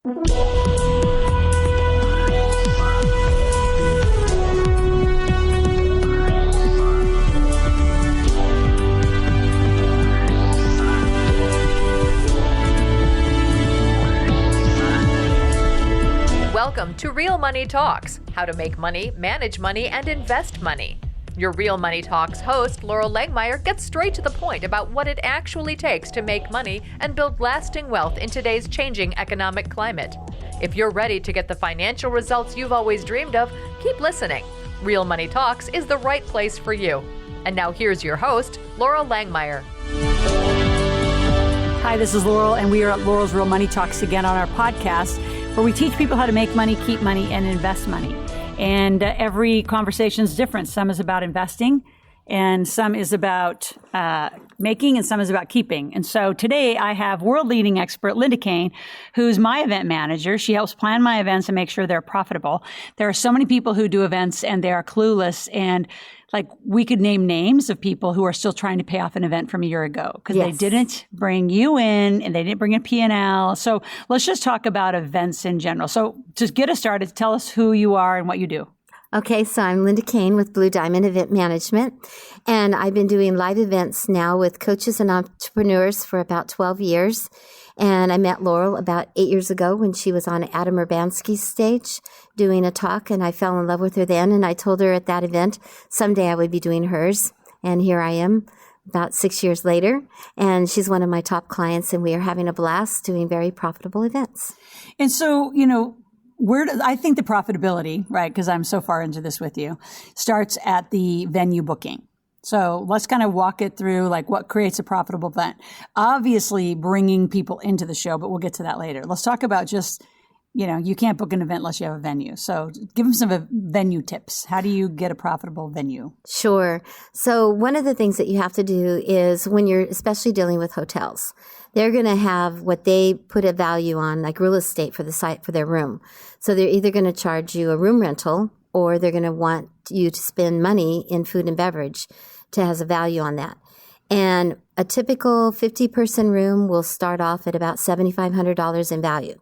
Welcome to Real Money Talks, how to make money, manage money, and invest money. Your Real Money Talks host, Laurel Langmeyer, gets straight to the point about what it actually takes to make money and build lasting wealth in today's changing economic climate. If you're ready to get the financial results you've always dreamed of, keep listening. Real Money Talks is the right place for you. And now here's your host, Laurel Langmeyer. Hi, this is Laurel, and we are at Laurel's Real Money Talks again on our podcast, where we teach people how to make money, keep money, and invest money. And every conversation is different. Some is about investing, and some is about making, and some is about keeping. And so today I have world-leading expert Linda Kane, who's my event manager. She helps plan my events and make sure they're profitable. There are so many people who do events and they are clueless, and like we could name names of people who are still trying to pay off an event from a year ago because they didn't bring you in and they didn't bring a P&L. So let's just talk about events in general. So just get us started. Tell us who you are and what you do. Okay, so I'm Linda Kane with Blue Diamond Event Management, and I've been doing live events now with coaches and entrepreneurs for about 12 years. And I met Laurel about 8 years ago when she was on Adam Urbanski's stage doing a talk, and I fell in love with her then. And I told her at that event someday I would be doing hers. And here I am about 6 years later, and she's one of my top clients, and we are having a blast doing very profitable events. And so, I think the profitability, right, because I'm so far into this with you, starts at the venue booking. So let's kind of walk it through, like what creates a profitable event. Obviously, bringing people into the show, but we'll get to that later. Let's talk about just, you can't book an event unless you have a venue. So give them some venue tips. How do you get a profitable venue? Sure. So one of the things that you have to do is when you're especially dealing with hotels, they're going to have what they put a value on, like real estate for the site for their room. So they're either going to charge you a room rental or they're going to want you to spend money in food and beverage to has a value on that. And a typical 50-person room will start off at about $7,500 in value.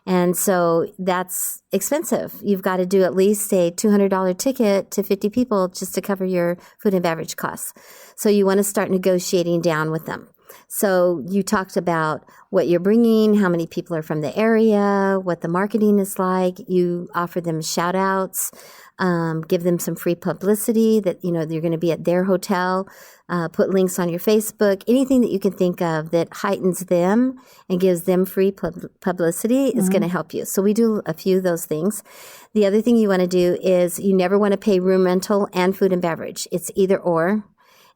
And so that's expensive. You've got to do at least a $200 ticket to 50 people just to cover your food and beverage costs. So you want to start negotiating down with them. So you talked about what you're bringing, how many people are from the area, what the marketing is like. You offer them shout outs, give them some free publicity that, you're going to be at their hotel, put links on your Facebook, anything that you can think of that heightens them and gives them free publicity is going to help you. So we do a few of those things. The other thing you want to do is you never want to pay room rental and food and beverage. It's either or.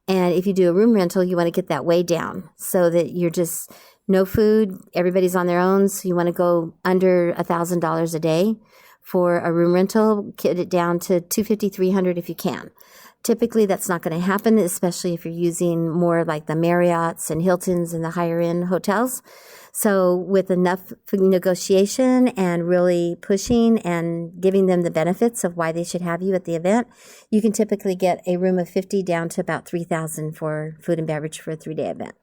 And if you do a room rental, you want to get that way down so that you're just no food. Everybody's on their own. So you want to go under $1,000 a day for a room rental. Get it down to $250, $300 if you can. Typically, that's not going to happen, especially if you're using more like the Marriotts and Hiltons and the higher end hotels. So with enough negotiation and really pushing and giving them the benefits of why they should have you at the event, you can typically get a room of 50 down to about $3,000 for food and beverage for a 3-day event.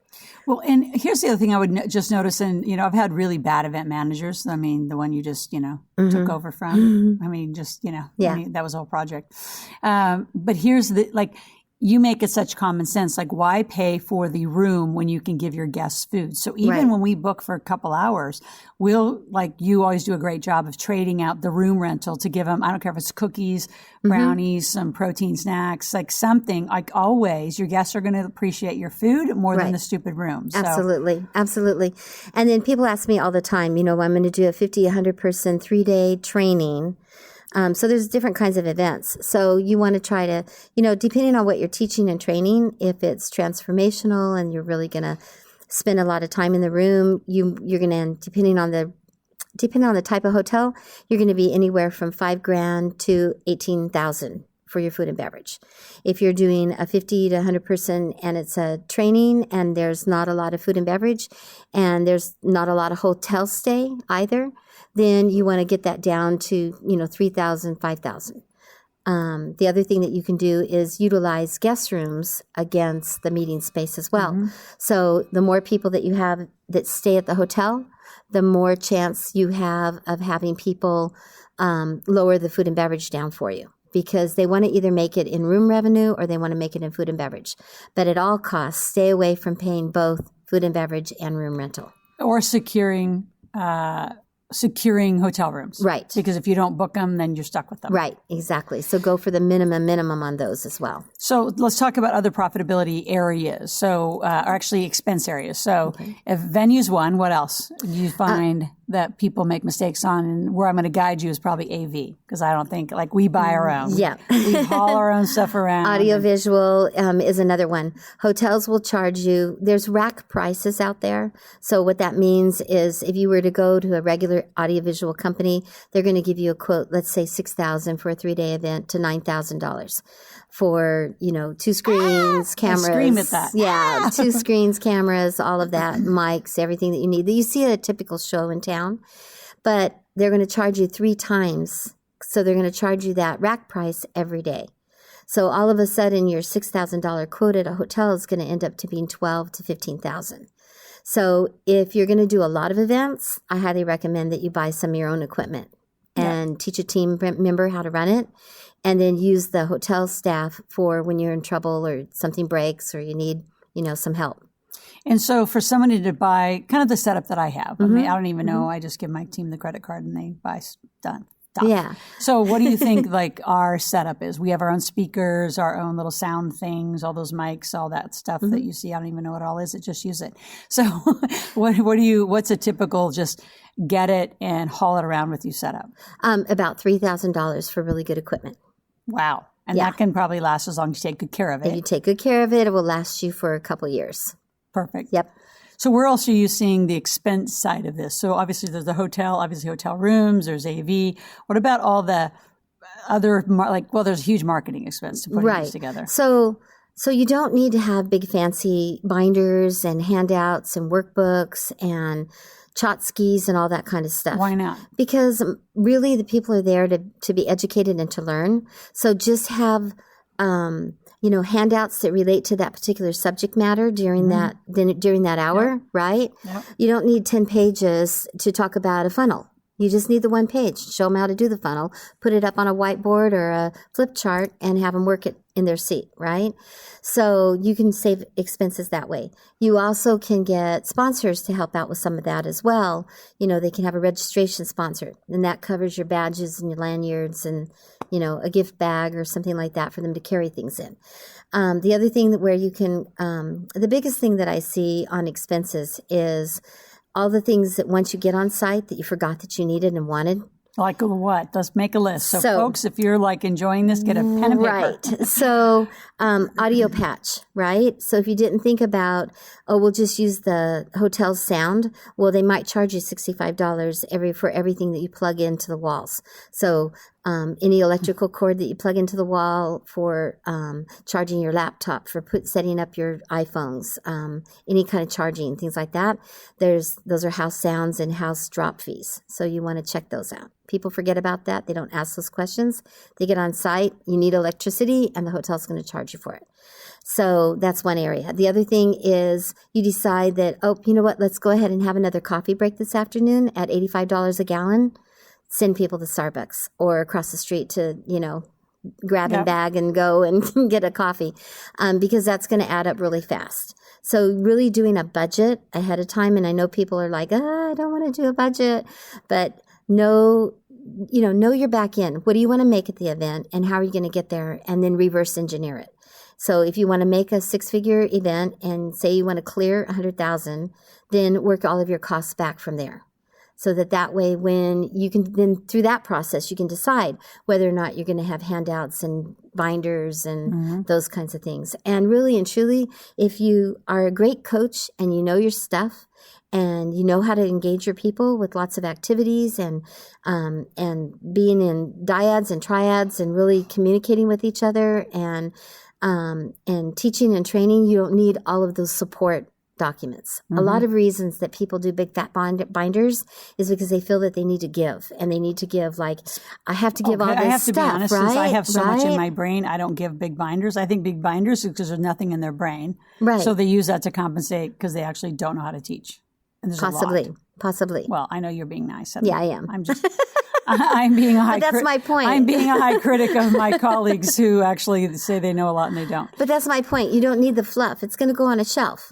Well, and here's the other thing I would just notice, and, I've had really bad event managers. I mean, the one you just, took over from. I mean, just, that was a whole project. But here's you make it such common sense. Like, why pay for the room when you can give your guests food? So even when we book for a couple hours, you always do a great job of trading out the room rental to give them, I don't care if it's cookies, brownies, some protein snacks, like something. Like always, your guests are going to appreciate your food more than the stupid room. So. Absolutely. And then people ask me all the time, I'm going to do a 50, 100-person 3-day training. So there's different kinds of events. So you want to try to, depending on what you're teaching and training, if it's transformational and you're really going to spend a lot of time in the room, you're going to, depending on the type of hotel, you're going to be anywhere from $5,000 to $18,000 for your food and beverage. If you're doing a 50 to 100 person and it's a training and there's not a lot of food and beverage and there's not a lot of hotel stay either, then you want to get that down to, $3,000, $5,000. The other thing that you can do is utilize guest rooms against the meeting space as well. So the more people that you have that stay at the hotel, the more chance you have of having people lower the food and beverage down for you, because they want to either make it in room revenue or they want to make it in food and beverage. But at all costs, stay away from paying both food and beverage and room rental. Or securing hotel rooms. Right. Because if you don't book them, then you're stuck with them. Right, exactly. So go for the minimum on those as well. So let's talk about other profitability areas. So, or actually expense areas. So if venue's one, what else do you find that people make mistakes on? And where I'm going to guide you is probably AV, because I don't think, like, we buy our own. Yeah. We haul our own stuff around. Audiovisual is another one. Hotels will charge you. There's rack prices out there. So what that means is if you were to go to a regular audiovisual company, they're going to give you a quote, let's say $6,000 for a 3-day event to $9,000 for, 2 screens, cameras. I scream at that. Yeah, 2 screens, cameras, all of that, mics, everything that you need. You see at a typical show in town, but they're going to charge you 3 times. So they're going to charge you that rack price every day. So all of a sudden, your $6,000 quote at a hotel is going to end up to being $12,000 to $15,000. So if you're going to do a lot of events, I highly recommend that you buy some of your own equipment and teach a team member how to run it, and then use the hotel staff for when you're in trouble or something breaks or you need, some help. And so for somebody to buy kind of the setup that I have, I mean, I don't even know. I just give my team the credit card and they buy stuff. Yeah. So what do you think like our setup is? We have our own speakers, our own little sound things, all those mics, all that stuff that you see. I don't even know what it all is. Just use it. So what's a typical just get it and haul it around with you setup? About $3,000 for really good equipment. Wow. And that can probably last as long as you take good care of it. If you take good care of it, it will last you for a couple years. Perfect. Yep. So where else are you seeing the expense side of this? So obviously there's the hotel, obviously hotel rooms, there's AV. What about all the other, there's a huge marketing expense to put these together. So you don't need to have big fancy binders and handouts and workbooks and Chotskis and all that kind of stuff. Why not? Because really the people are there to be educated and to learn. So just have handouts that relate to that particular subject matter during that hour, right? Yep. You don't need 10 pages to talk about a funnel. You just need the 1 page. Show them how to do the funnel, put it up on a whiteboard or a flip chart and have them work it in their seat, right? So you can save expenses that way. You also can get sponsors to help out with some of that as well. They can have a registration sponsor, and that covers your badges and your lanyards and, a gift bag or something like that for them to carry things in. The other thing where you can, the biggest thing that I see on expenses is all the things that once you get on site that you forgot that you needed and wanted. Like what? Let's make a list. So folks, if you're enjoying this, get a pen and paper. Right. So audio patch, right? So if you didn't think about, we'll just use the hotel sound. Well, they might charge you $65 for everything that you plug into the walls. So any electrical cord that you plug into the wall for charging your laptop, for setting up your iPhones, any kind of charging, things like that. Those are house sounds and house drop fees. So you want to check those out. People forget about that. They don't ask those questions. They get on site. You need electricity, and the hotel's going to charge you for it. So that's one area. The other thing is you decide that, you know what, let's go ahead and have another coffee break this afternoon at $85 a gallon. Send people to Starbucks or across the street to, grab a bag and go and get a coffee, because that's going to add up really fast. So really doing a budget ahead of time. And I know people are like, I don't want to do a budget, but know your back end. What do you want to make at the event and how are you going to get there? And then reverse engineer it. So if you want to make a 6-figure event and say you want to clear $100,000, then work all of your costs back from there. So that way, when you can, then through that process, you can decide whether or not you're going to have handouts and binders and those kinds of things. And really and truly, if you are a great coach and you know your stuff and you know how to engage your people with lots of activities and being in dyads and triads and really communicating with each other and teaching and training, you don't need all of those support documents. A lot of reasons that people do big fat binders is because they feel that they need to give, and they need to give I have to give all this stuff, I have to be honest, right? Since I have so much in my brain, I don't give big binders. I think big binders is because there's nothing in their brain. Right. So they use that to compensate because they actually don't know how to teach. And there's a lot. possibly. Well, I know you're being nice. Yeah, I am. I'm just... I'm being a high But that's my point. I'm being a high critic of my colleagues who actually say they know a lot and they don't. But that's my point. You don't need the fluff. It's going to go on a shelf.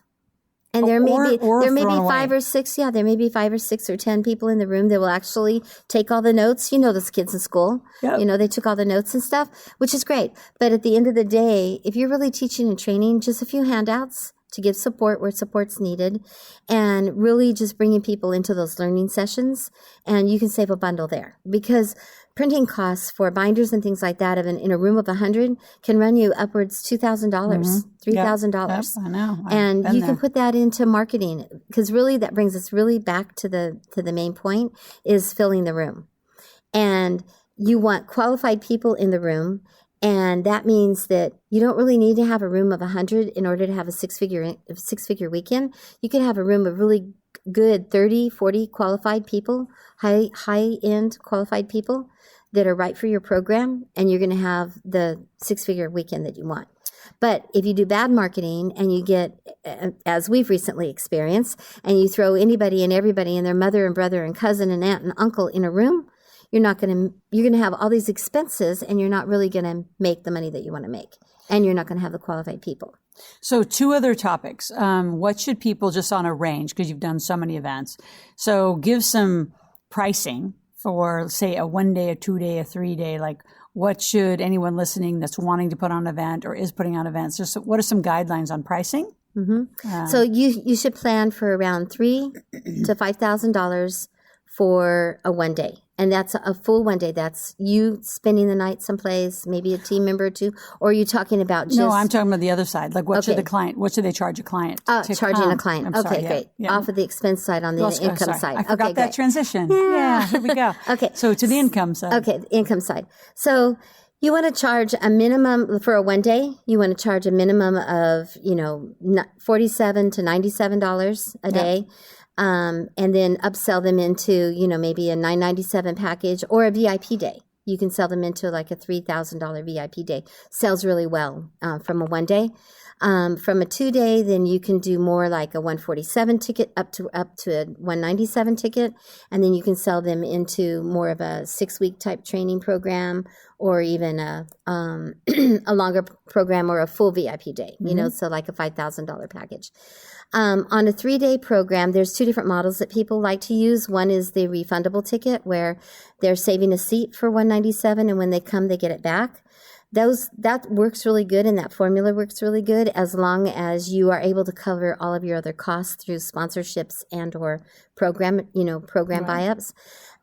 And there may be 5 or 6, there may be 5 or 6 or 10 people in the room that will actually take all the notes. You know, those kids in school, Yep. They took all the notes and stuff, which is great. But at the end of the day, if you're really teaching and training, just a few handouts to give support where support's needed, and really just bringing people into those learning sessions, and you can save a bundle there, because printing costs for binders and things like that in a room of 100 can run you upwards $2,000, $3,000. Yep, I know. And you can put that into marketing, because really that brings us really back to the main point, is filling the room. And you want qualified people in the room. And that means that you don't really need to have a room of 100 in order to have a six-figure weekend. You could have a room of really good 30, 40 qualified people, high-end qualified people that are right for your program, and you're going to have the six-figure weekend that you want. But if you do bad marketing and you get, as we've recently experienced, and you throw anybody and everybody and their mother and brother and cousin and aunt and uncle in a room, you're going to have all these expenses, and you're not really going to make the money that you want to make. And you're not going to have the qualified people. So 2 other topics. What should people, just on a range, because you've done so many events, so give some pricing for, say, a 1-day, a 2-day, a 3-day, like what should anyone listening that's wanting to put on an event or is putting on events, just what are some guidelines on pricing? Mm-hmm. So you should plan for around $3,000 to $5,000 for a 1-day. And that's a full 1 day. That's you spending the night someplace, maybe a team member or 2, or are you talking about just... No, I'm talking about the other side. Like what should they charge a client to charging come? a client. I'm sorry, great. Yeah. Off of the expense side on the income side. I forgot that transition. Yeah, here we go. Okay. So to the income side. Okay, the income side. So you want to charge a minimum for a 1 day. You want to charge a minimum of, $47 to $97 a day. And then upsell them into, maybe a $997 package or a VIP day. You can sell them into like a $3,000 VIP day. Sells really well from a 1 day. From a 2 day, then you can do more like a 147 ticket up to a 197 ticket, and then you can sell them into more of a 6-week type training program, or even a longer program, or a full VIP day. So like a $5,000 package. On a 3-day program, there's 2 different models that people like to use. One is the refundable ticket, where they're saving a seat for $197, and when they come, they get it back. That works really good, and that formula works really good as long as you are able to cover all of your other costs through sponsorships and or program buy-ups.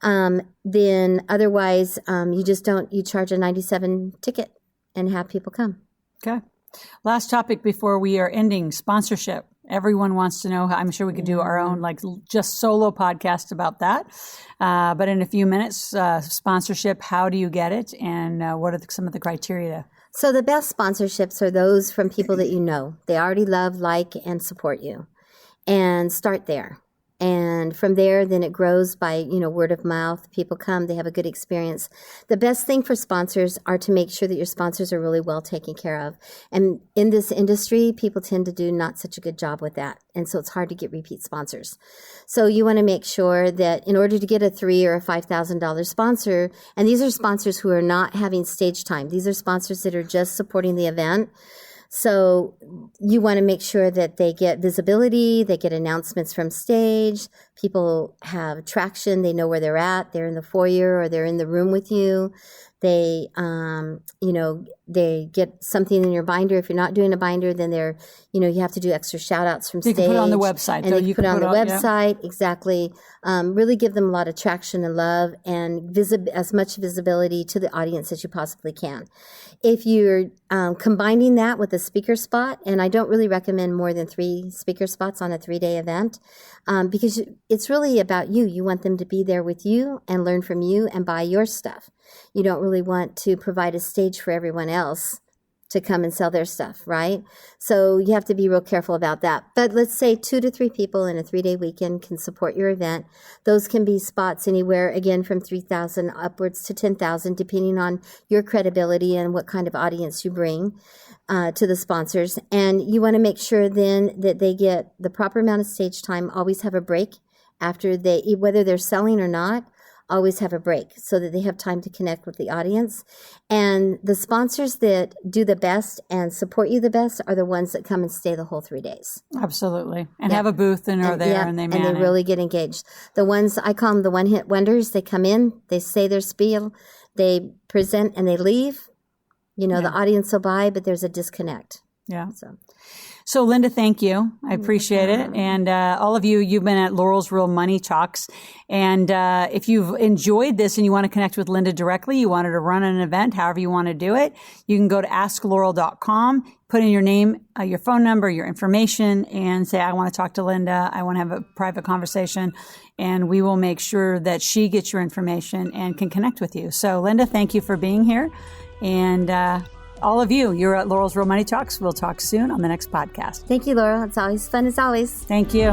Then otherwise, you charge a $97 ticket and have people come. Okay. Last topic before we are ending, sponsorship. Everyone wants to know. I'm sure we could do our own, just solo podcast about that. But in a few minutes, sponsorship, how do you get it? And what are some of the criteria? So the best sponsorships are those from people that you know. They already love, like, and support you. And start there. And from there, then it grows by, word of mouth. People come, they have a good experience. The best thing for sponsors are to make sure that your sponsors are really well taken care of. And in this industry, people tend to do not such a good job with that. And so it's hard to get repeat sponsors. So you want to make sure that in order to get a $3,000 or a $5,000 sponsor, and these are sponsors who are not having stage time. These are sponsors that are just supporting the event. So you want to make sure that they get visibility, they get announcements from stage, people have traction, they know where they're at, they're in the foyer or they're in the room with you. They, they get something in your binder. If you're not doing a binder, then you have to do extra shout outs from stage. You can put it on the website. And you put it on the website, exactly. Really give them a lot of traction and love and as much visibility to the audience as you possibly can. If you're combining that with a speaker spot, and I don't really recommend more than 3 speaker spots on a 3-day event, because it's really about you. You want them to be there with you and learn from you and buy your stuff. You don't really want to provide a stage for everyone else to come and sell their stuff, right? So you have to be real careful about that. But let's say 2 to 3 people in a 3-day weekend can support your event. Those can be spots anywhere, again, from 3,000 upwards to 10,000, depending on your credibility and what kind of audience you bring to the sponsors. And you want to make sure then that they get the proper amount of stage time, always have a break after whether they're selling or not, always have a break so that they have time to connect with the audience. And the sponsors that do the best and support you the best are the ones that come and stay the whole 3 days. Absolutely. And have a booth and are there and they manage. And they really get engaged. The ones, I call them the one-hit wonders. They come in, they say their spiel, they present and they leave. The audience will buy, but there's a disconnect. Yeah. So Linda, thank you. I appreciate it. And all of you, you've been at Laurel's Real Money Talks. And if you've enjoyed this and you want to connect with Linda directly, you wanted to run an event, however you want to do it, you can go to asklaurel.com, put in your name, your phone number, your information, and say, I want to talk to Linda. I want to have a private conversation. And we will make sure that she gets your information and can connect with you. So Linda, thank you for being here. And all of you, you're at Laurel's Real Money Talks. We'll talk soon on the next podcast. Thank you, Laurel. It's always fun as always. Thank you.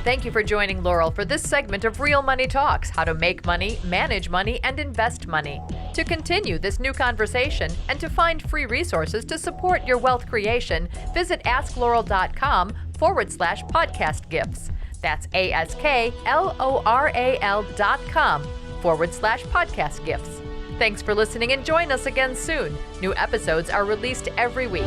Thank you for joining Laurel for this segment of Real Money Talks, how to make money, manage money, and invest money. To continue this new conversation and to find free resources to support your wealth creation, visit asklaurel.com/podcast gifts. That's ASKLORAL.com/podcast gifts. Thanks for listening and join us again soon. New episodes are released every week.